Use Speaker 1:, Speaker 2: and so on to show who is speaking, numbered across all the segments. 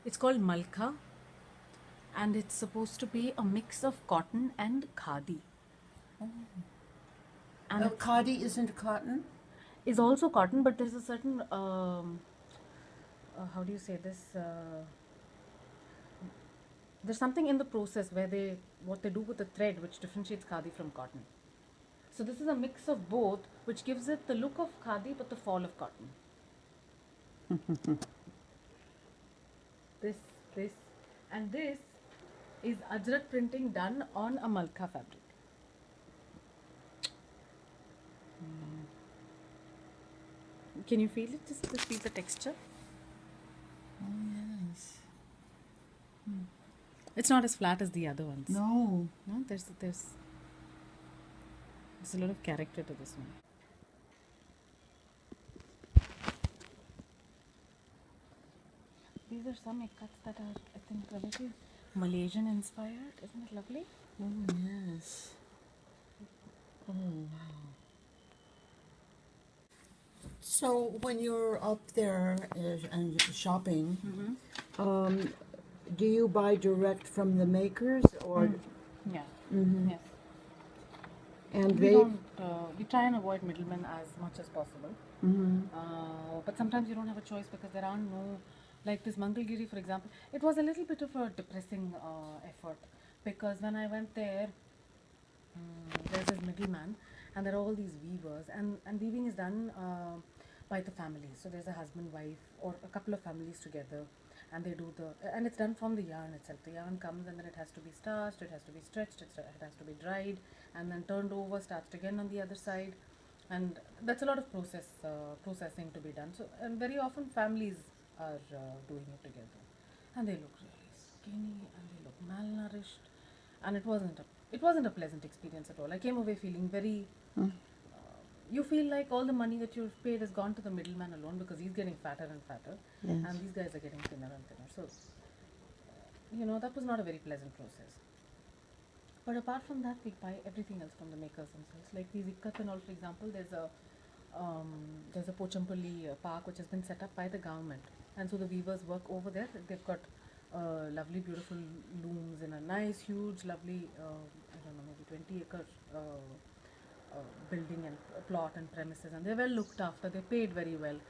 Speaker 1: It's called malka, and it's supposed to be a mix of cotton and khadi. And
Speaker 2: Khadi isn't cotton?
Speaker 1: is also cotton, but there's a certain how do you say this? There's something in the process where what they do with the thread which differentiates khadi from cotton. So this is a mix of both, which gives it the look of khadi but the fall of cotton. this, and this is ajrak printing done on a malka fabric. Can you feel it? Just feel the texture.
Speaker 2: Oh, yes.
Speaker 1: It's not as flat as the other ones.
Speaker 2: No.
Speaker 1: No, there's a lot of character to this one. These are some ikats that are, I think, relatively Malaysian inspired. Isn't it lovely?
Speaker 2: Oh, yes. Oh, wow. So when you're up there and shopping, do you buy direct from the makers or?
Speaker 1: Yeah.
Speaker 2: Mhm.
Speaker 1: Yes.
Speaker 2: And
Speaker 1: We
Speaker 2: they.
Speaker 1: don't. We try and avoid middlemen as much as possible.
Speaker 2: Mhm.
Speaker 1: But sometimes you don't have a choice because there are no, like this Mangalgiri, for example. It was a little bit of a depressing effort because when I went there, there's this middleman, and there are all these weavers, and weaving is done by the family. So there's a husband, wife, or a couple of families together, and they do and it's done from the yarn itself. The yarn comes and then it has to be starched, it has to be stretched, it has to be dried, and then turned over, starched again on the other side, and that's a lot of processing to be done. So and very often families are doing it together, and they look really skinny and they look malnourished, and it wasn't a pleasant experience at all. I came away feeling very. You feel like all the money that you've paid has gone to the middleman alone because he's getting fatter and fatter,
Speaker 2: Yes.
Speaker 1: and these guys are getting thinner and thinner. So, that was not a very pleasant process. But apart from that, we buy everything else from the makers themselves. Like these ikat and all, for example, there's a Pochampalli park which has been set up by the government, and so the weavers work over there. They've got lovely, beautiful looms in a nice, huge, lovely, I don't know, maybe 20-acre building and plot and premises, and they're well looked after. They're paid very well.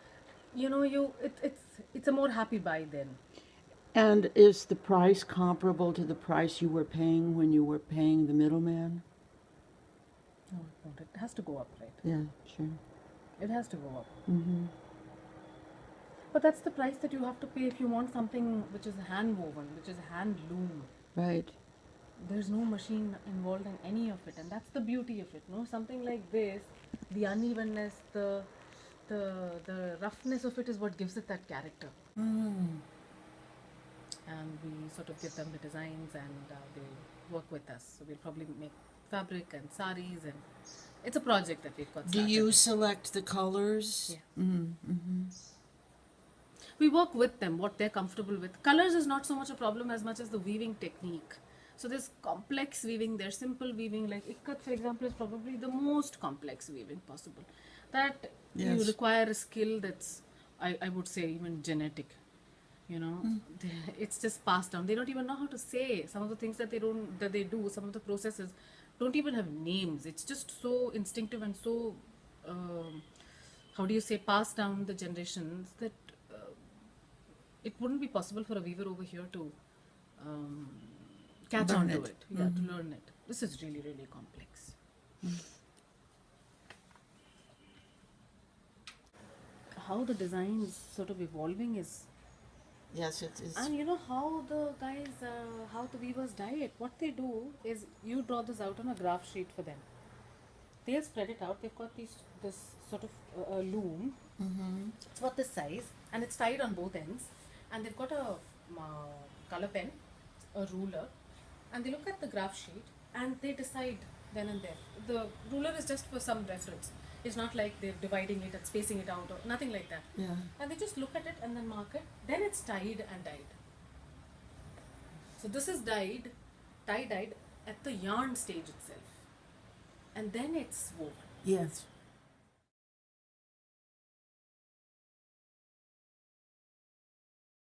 Speaker 1: It's a more happy buy then.
Speaker 2: And is the price comparable to the price you were paying when you were paying the middleman?
Speaker 1: No, it won't. It has to go up, right?
Speaker 2: Yeah, sure.
Speaker 1: It has to go up.
Speaker 2: Mm-hmm.
Speaker 1: But that's the price that you have to pay if you want something which is hand woven, which is hand loom.
Speaker 2: Right.
Speaker 1: There's no machine involved in any of it, and that's the beauty of it. No, something like this, the unevenness, the roughness of it is what gives it that character. And we sort of give them the designs, and they work with us. So we'll probably make fabric and saris, and it's a project that we've got
Speaker 2: Do
Speaker 1: started.
Speaker 2: you select the colors?
Speaker 1: Yeah.
Speaker 2: Mm-hmm.
Speaker 1: We work with them, what they're comfortable with. Colors is not so much a problem as much as the weaving technique. So there's complex weaving, there's simple weaving. Like ikat, for example, is probably the most complex weaving possible. That you
Speaker 2: Yes.
Speaker 1: require a skill that's, I would say, even genetic. It's just passed down. They don't even know how to say some of the things that they do. Some of the processes don't even have names. It's just so instinctive and so how do you say, passed down the generations that it wouldn't be possible for a weaver over here to catch on to it. Yeah, to learn it. This is really, really complex. How the design is sort of evolving is.
Speaker 2: Yes, it is.
Speaker 1: And you know how the guys, how the weavers dye it? What they do is you draw this out on a graph sheet for them. They'll spread it out. They've got this sort of loom. It's about this size, and it's tied on both ends. And they've got a color pen, a ruler, and they look at the graph sheet and they decide then and there. The ruler is just for some reference. It's not like they're dividing it and spacing it out or nothing like that.
Speaker 2: Yeah.
Speaker 1: And they just look at it and then mark it. Then it's tied and dyed. So this is tie-dyed at the yarn stage itself. And then it's woven.
Speaker 2: Yes.